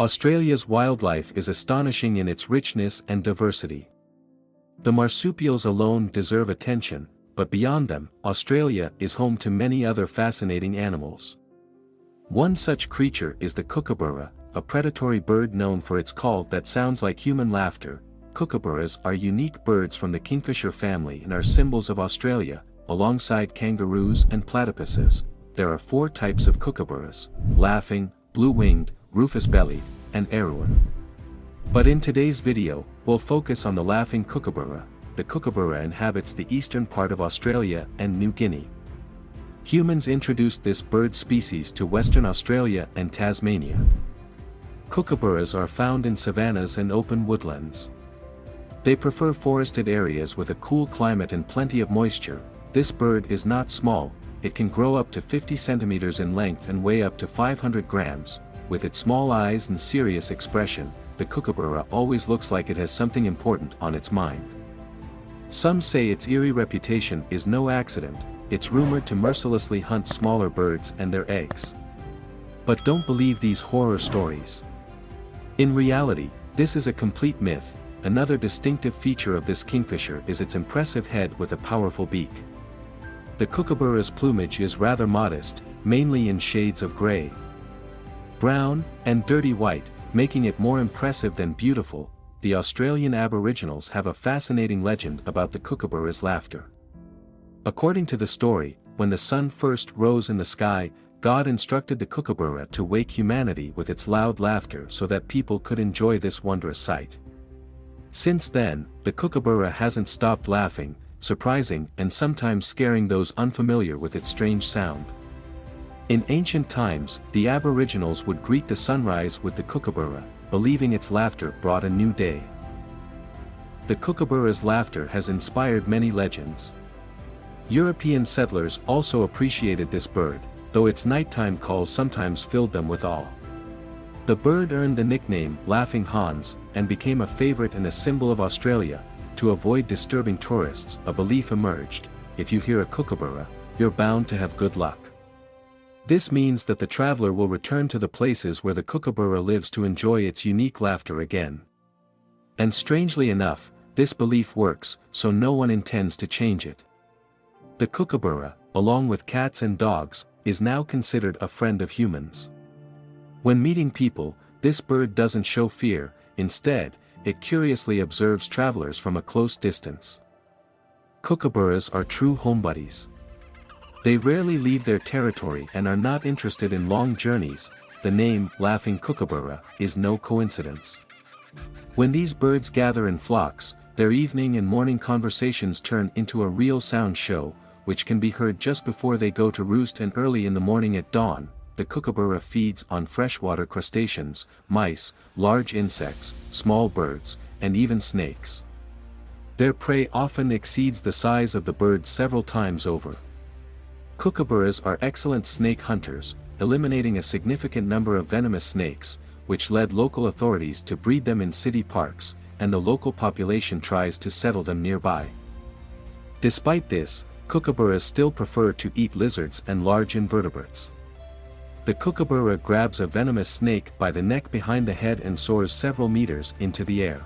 Australia's wildlife is astonishing in its richness and diversity. The marsupials alone deserve attention, but beyond them, Australia is home to many other fascinating animals. One such creature is the kookaburra, a predatory bird known for its call that sounds like human laughter. Kookaburras are unique birds from the kingfisher family and are symbols of Australia, alongside kangaroos and platypuses. There are 4 types of kookaburras: laughing, blue-winged, rufous-bellied, and Arruan. But in today's video, we'll focus on the laughing kookaburra. The kookaburra inhabits the eastern part of Australia and New Guinea. Humans introduced this bird species to Western Australia and Tasmania. Kookaburras are found in savannas and open woodlands. They prefer forested areas with a cool climate and plenty of moisture. This bird is not small, it can grow up to 50 centimeters in length and weigh up to 500 grams. With its small eyes and serious expression, the kookaburra always looks like it has something important on its mind. Some say its eerie reputation is no accident. It's rumored to mercilessly hunt smaller birds and their eggs. But don't believe these horror stories. In reality, this is a complete myth. Another distinctive feature of this kingfisher is its impressive head with a powerful beak. The kookaburra's plumage is rather modest, mainly in shades of gray, brown, and dirty white, making it more impressive than beautiful. The Australian Aboriginals have a fascinating legend about the kookaburra's laughter. According to the story, when the sun first rose in the sky, God instructed the kookaburra to wake humanity with its loud laughter so that people could enjoy this wondrous sight. Since then, the kookaburra hasn't stopped laughing, surprising and sometimes scaring those unfamiliar with its strange sound. In ancient times, the Aboriginals would greet the sunrise with the kookaburra, believing its laughter brought a new day. The kookaburra's laughter has inspired many legends. European settlers also appreciated this bird, though its nighttime calls sometimes filled them with awe. The bird earned the nickname Laughing Hans, and became a favorite and a symbol of Australia. To avoid disturbing tourists, a belief emerged: if you hear a kookaburra, you're bound to have good luck. This means that the traveler will return to the places where the kookaburra lives to enjoy its unique laughter again. And strangely enough, this belief works, so no one intends to change it. The kookaburra, along with cats and dogs, is now considered a friend of humans. When meeting people, this bird doesn't show fear. Instead, it curiously observes travelers from a close distance. Kookaburras are true homebuddies. They rarely leave their territory and are not interested in long journeys. The name, Laughing Kookaburra, is no coincidence. When these birds gather in flocks, their evening and morning conversations turn into a real sound show, which can be heard just before they go to roost and early in the morning at dawn. The kookaburra feeds on freshwater crustaceans, mice, large insects, small birds, and even snakes. Their prey often exceeds the size of the birds several times over. Kookaburras are excellent snake hunters, eliminating a significant number of venomous snakes, which led local authorities to breed them in city parks, and the local population tries to settle them nearby. Despite this, kookaburras still prefer to eat lizards and large invertebrates. The kookaburra grabs a venomous snake by the neck behind the head and soars several meters into the air.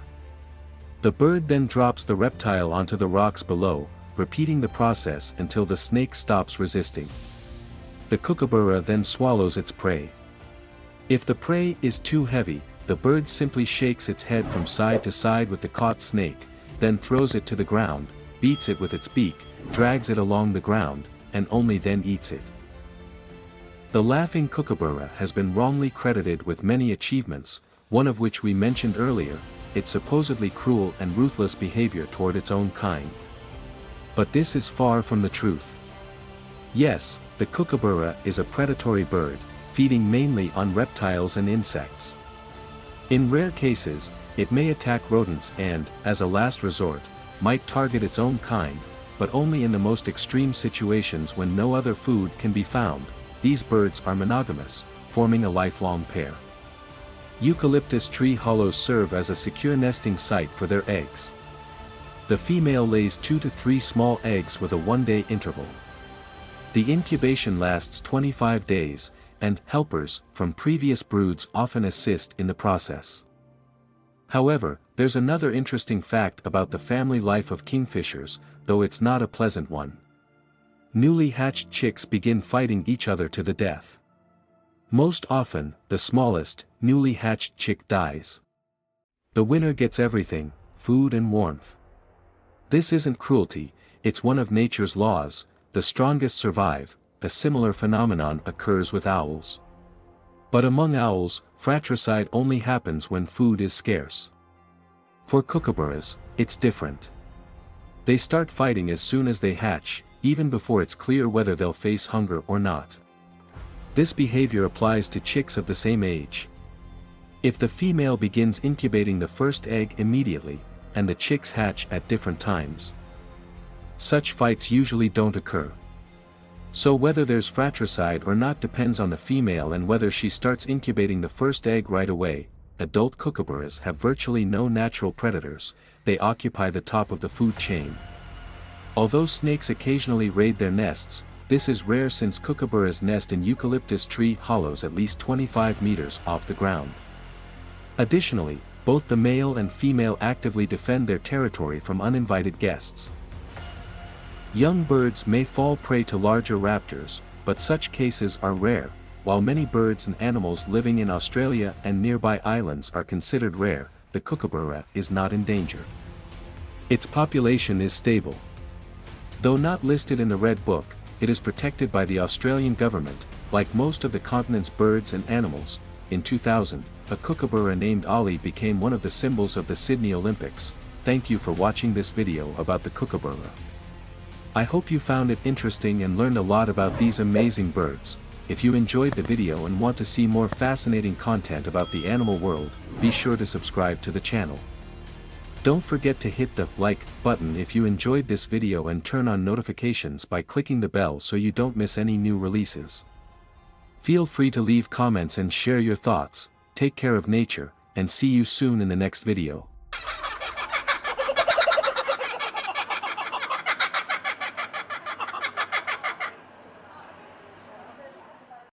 The bird then drops the reptile onto the rocks below, repeating the process until the snake stops resisting. The kookaburra then swallows its prey. If the prey is too heavy, the bird simply shakes its head from side to side with the caught snake, then throws it to the ground, beats it with its beak, drags it along the ground, and only then eats it. The laughing kookaburra has been wrongly credited with many achievements, one of which we mentioned earlier: its supposedly cruel and ruthless behavior toward its own kind. But this is far from the truth. Yes, the kookaburra is a predatory bird, feeding mainly on reptiles and insects. In rare cases, it may attack rodents and, as a last resort, might target its own kind, but only in the most extreme situations when no other food can be found. These birds are monogamous, forming a lifelong pair. Eucalyptus tree hollows serve as a secure nesting site for their eggs. The female lays 2 to 3 small eggs with a 1-day interval. The incubation lasts 25 days, and helpers from previous broods often assist in the process. However, there's another interesting fact about the family life of kingfishers, though it's not a pleasant one. Newly hatched chicks begin fighting each other to the death. Most often, the smallest, newly hatched chick dies. The winner gets everything, food and warmth. This isn't cruelty, it's one of nature's laws, the strongest survive. A similar phenomenon occurs with owls. But among owls, fratricide only happens when food is scarce. For kookaburras, it's different. They start fighting as soon as they hatch, even before it's clear whether they'll face hunger or not. This behavior applies to chicks of the same age. If the female begins incubating the first egg immediately, and the chicks hatch at different times, such fights usually don't occur. So whether there's fratricide or not depends on the female and whether she starts incubating the first egg right away. Adult kookaburras have virtually no natural predators, they occupy the top of the food chain. Although snakes occasionally raid their nests, this is rare since kookaburras nest in eucalyptus tree hollows at least 25 meters off the ground. Additionally, both the male and female actively defend their territory from uninvited guests. Young birds may fall prey to larger raptors, but such cases are rare. While many birds and animals living in Australia and nearby islands are considered rare, the kookaburra is not in danger. Its population is stable. Though not listed in the Red Book, it is protected by the Australian government. Like most of the continent's birds and animals, in 2000, a kookaburra named Ollie became one of the symbols of the Sydney Olympics. Thank you for watching this video about the kookaburra. I hope you found it interesting and learned a lot about these amazing birds. If you enjoyed the video and want to see more fascinating content about the animal world, be sure to subscribe to the channel. Don't forget to hit the like button if you enjoyed this video and turn on notifications by clicking the bell so you don't miss any new releases. Feel free to leave comments and share your thoughts. Take care of nature, and see you soon in the next video.